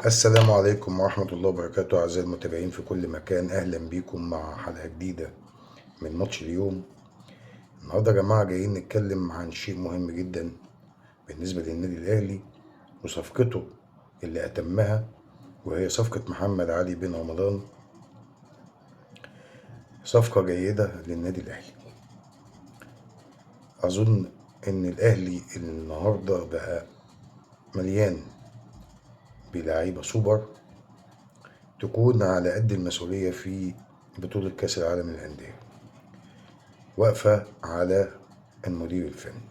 السلام عليكم ورحمة الله وبركاته أعزائي المتابعين في كل مكان. أهلا بيكم مع حلقة جديدة من ماتش اليوم. النهاردة يا جماعة جايين نتكلم عن شيء مهم جدا بالنسبة للنادي الأهلي وصفقته اللي أتمها، وهي صفقة محمد علي بن رمضان. صفقة جيدة للنادي الأهلي. أظن إن الأهلي النهاردة بقى مليان بلاعيبة سوبر تكون على قد المسؤولية في بطولة كأس العالم للأندية، واقفة على المدير الفني.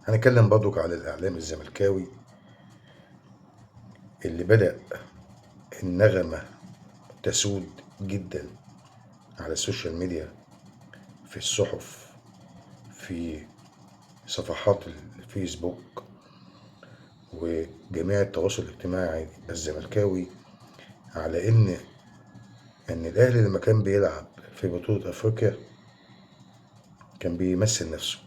هنتكلم برضك على الإعلام الزملكاوي اللي بدأ النغمة تسود جدا على السوشيال ميديا، في الصحف، في صفحات الفيسبوك وجميع التواصل الاجتماعي الزملكاوي، على إن الأهلي لما كان بيلعب في بطولة أفريقيا كان بيمثل نفسه.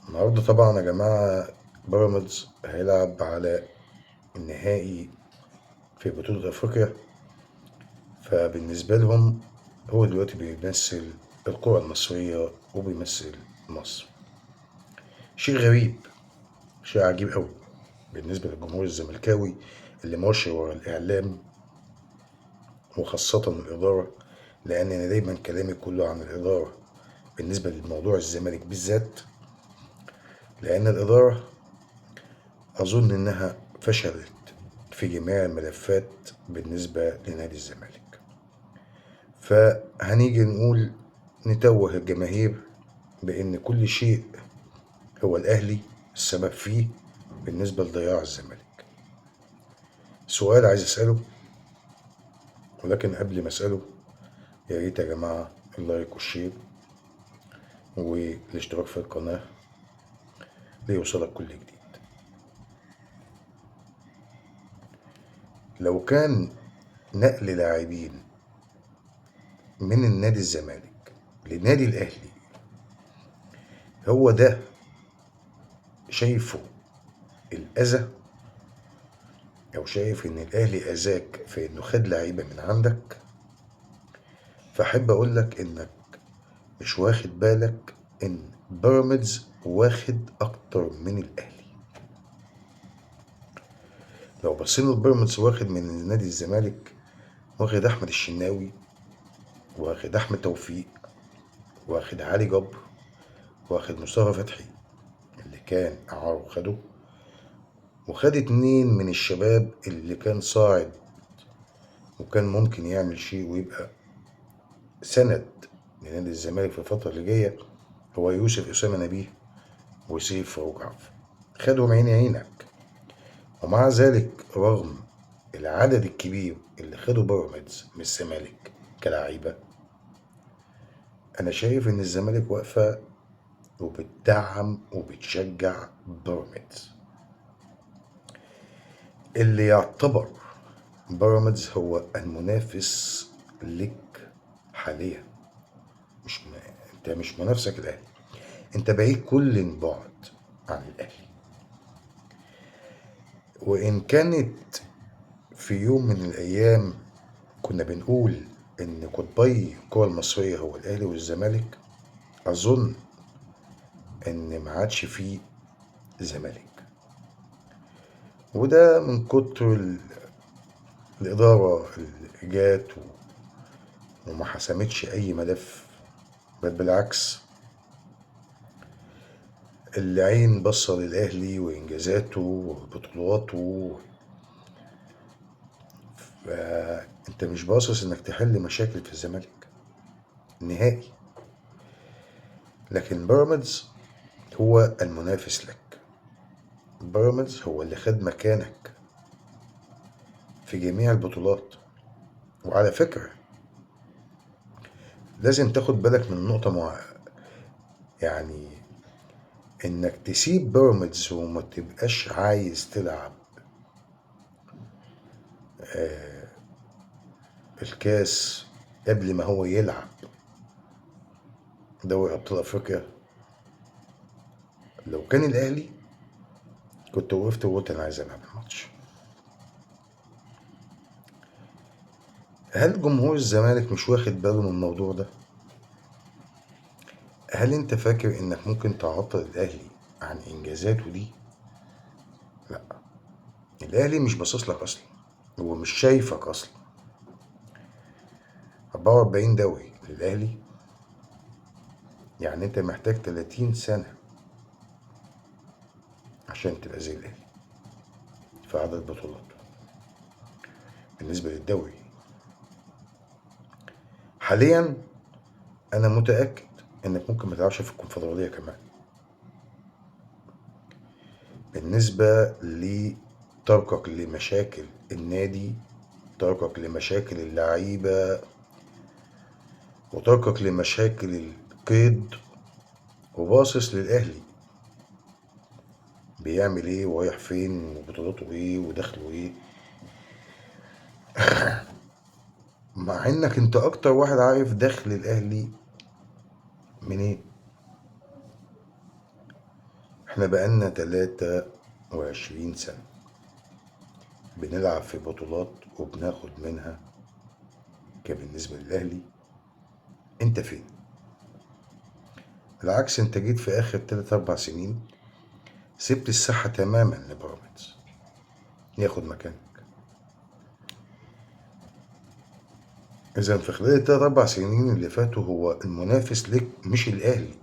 النهاردة طبعا يا جماعة بيراميدز هيلعب على النهائي في بطولة أفريقيا، فبالنسبة لهم هو دلوقتي بيمثل الكرة المصرية وبيمثل مصر. شيء غريب، شيء عجيب قوي بالنسبة للجمهور الزملكاوي اللي ماشي ورا الإعلام وخاصة الإدارة، لأن أنا دايما كلامي كله عن الإدارة بالنسبة لموضوع الزمالك بالذات، لأن الإدارة أظن إنها فشلت في جميع الملفات بالنسبة لنادي الزمالك. فهنيجي نقول نتوه الجماهير بأن كل شيء هو الأهلي السبب فيه بالنسبة لضياع الزمالك. سؤال عايز أسأله، ولكن قبل ما أسأله يا ريت يا جماعة اللايك والشير والاشتراك في القناة ليوصلك كل جديد. لو كان نقل لاعبين من النادي الزمالك لنادي الأهلي هو ده شايفه الأذى، أو شايف إن الأهلي أذاك في إنه خد لعيبة من عندك، فأحب أقول لك إنك مش واخد بالك إن بيراميدز واخد أكتر من الأهلي. لو بصينا لبيراميدز واخد من نادي الزمالك، واخد أحمد الشناوي، واخد أحمد توفيق، واخد علي جبر، واخد مصطفى فتحي اللي كان إعارة وخده، وخد اتنين من الشباب اللي كان صاعد وكان ممكن يعمل شيء ويبقى سند لنادي الزمالك في الفترة اللي جاية، هو يوسف أسامة نبيه وسيف فاروق عفو. خدهم عيني عينك، ومع ذلك رغم العدد الكبير اللي خده بيراميدز من الزمالك كلاعيبة، أنا شايف إن الزمالك واقفة وبتدعم وبتشجع بيراميدز، اللي يعتبر بيراميدز هو المنافس لك حاليا. مش م... انت مش منافسك الاهلي، انت بعيد كل البعد عن الاهلي. وان كانت في يوم من الايام كنا بنقول ان قطبي الكرة المصرية هو الاهلي والزمالك، اظن ان ما عادش فيه زمالك، وده من كتر الادارة اللي جات وما حسمتش اي ملف، بل بالعكس العين بصة للأهلي وإنجازاته وبطولاته. فأنت مش باصص إنك تحل مشاكل في الزمالك نهائي، لكن بيراميدز هو المنافس لك. بيراميدز هو اللي خد مكانك في جميع البطولات. وعلى فكرة لازم تاخد بالك من نقطة يعني إنك تسيب بيراميدز وما تبقاش عايز تلعب الكاس قبل ما هو يلعب دوري أبطال أفريقيا. لو كان الأهلي كنت وقفت وقلت انا عايز العب الماتش. هل جمهور الزمالك مش واخد باله من الموضوع ده؟ هل انت فاكر انك ممكن تعطل الاهلي عن انجازاته دي؟ لا، الاهلي مش باصص لك اصلا، هو مش شايفك اصلا. 44 دوري للاهلي، يعني انت محتاج 30 سنة عشان تبقى زي الاهلي في عدد بطولات بالنسبة للدوري. حاليا انا متأكد انك ممكن ما تلعبش في الكونفدرالية كمان. بالنسبة لتركك لمشاكل النادي، تركك لمشاكل اللعيبة، وتركك لمشاكل القيد، وباصص للأهلي بيعمل ايه ورايح فين وبطولاته ايه ودخله ايه، مع انك انت اكتر واحد عارف دخل الأهلي منين. احنا بقالنا 23 سنة بنلعب في بطولات وبناخد منها. بالنسبة للأهلي انت فين؟ بالعكس، انت جيت في اخر 3 4 سنين سبت الساحة تماما لبيراميدز ياخد مكانك. اذا في خلال ال3 4 سنين اللي فاتوا هو المنافس لك مش الاهلي،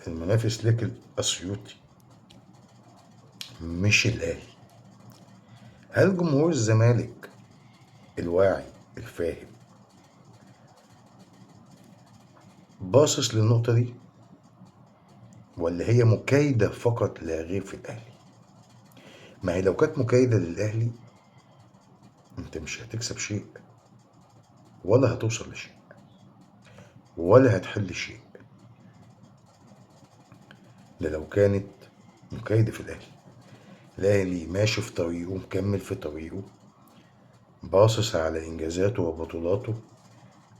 المنافس لك الاسيوطي مش الاهلي. هل جمهور الزمالك الواعي الفاهم باصص للنقطة دي، ولا هي مكايدة فقط لا غير في الاهلي؟ ما هي لو كانت مكايدة للاهلي انت مش هتكسب شيء، ولا هتوصل لشيء، ولا هتحل شيء. ده لو كانت مكايدة في الاهلي. الاهلي ماشي في طريقه، مكمل في طريقه، باصص على انجازاته وبطولاته،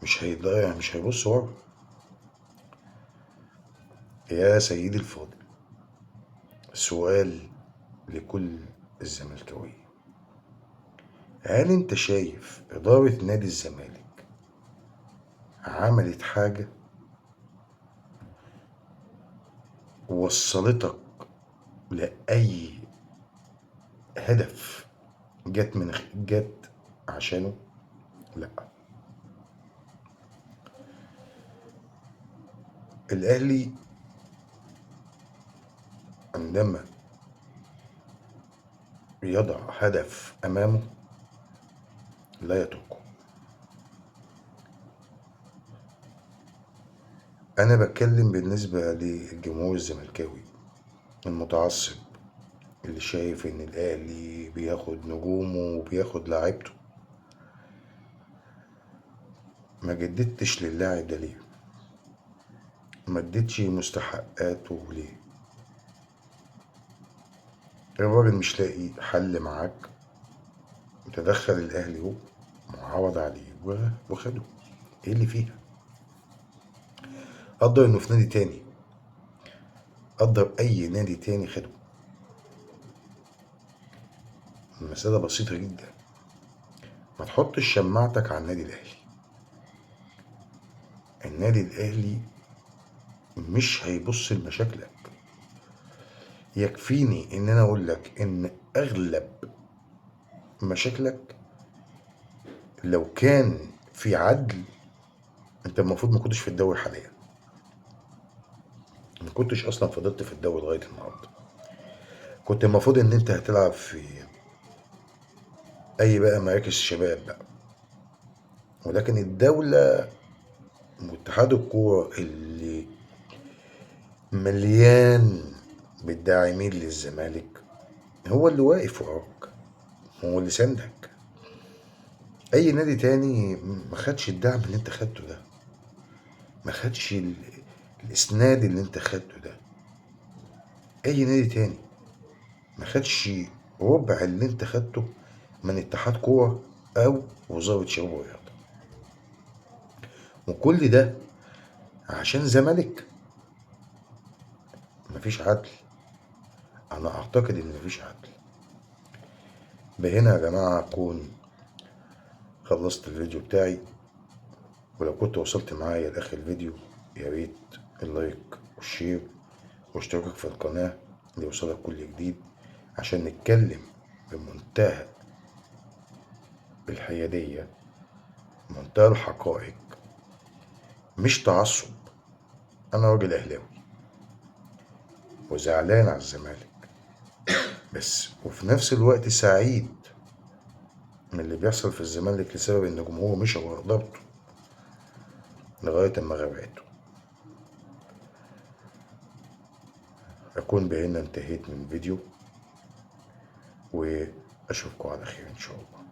مش هيضيع، مش هيبص ورا. يا سيدي الفاضل، سؤال لكل الزملكاوية: هل انت شايف إدارة نادي الزمالك عملت حاجة وصلتك لأي هدف جت عشانه؟ لا. الأهلي عندما يضع هدف أمامه لا يتركه. أنا بتكلم بالنسبة للجمهور الزملكاوي المتعصب اللي شايف إن الأهلي بياخد نجومه وبياخد لاعيبته. ما جددتش للاعب ده ليه؟ ما اديتش مستحقاته ليه؟ الراجل مش لاقي حل معاك، وتدخل الاهلي هو معوض عليه وخده. ايه اللي فيها؟ قدر انه في نادي تاني، قدر اي نادي تاني خده. المسألة بسيطة جدا. ما تحطش شماعتك على النادي الاهلي. النادي الاهلي مش هيبص لمشاكلك. يكفيني ان انا اقول لك ان اغلب مشاكلك لو كان في عدل انت المفروض ما كنتش في الدوري حاليا، ما كنتش اصلا فضلت في الدوري لغايه النهارده. كنت المفروض ان انت هتلعب في اي بقى مراكز الشباب بقى، ولكن الدوله واتحاد الكوره اللي مليان بالداعمين للزمالك هو اللي واقف وراك، هو اللي سندك. اي نادي تاني ما خدش الدعم اللي انت خدته ده، ما خدش الاسناد اللي انت خدته ده. اي نادي تاني ما خدش ربع اللي انت خدته من اتحاد كوره او وزاره شباب ورياضه. وكل ده عشان زمالك. مفيش عدل. أنا أعتقد إن مفيش عدل. بهنا يا جماعة أكون خلصت الفيديو بتاعي، ولو كنت وصلت معايا لآخر الفيديو يا ريت اللايك والشير واشتراكك في القناة ليوصلك كل جديد، عشان نتكلم بمنتهى الحيادية، منتهى الحقائق، مش تعصب. أنا راجل أهلاوي وزعلان على الزمالك، بس وفي نفس الوقت سعيد من اللي بيحصل في الزمالك لسبب إن جمهوره مشى ورا إدارته لغاية أما غرقته. أكون بهنا انتهيت من الفيديو، وأشوفكم على خير إن شاء الله.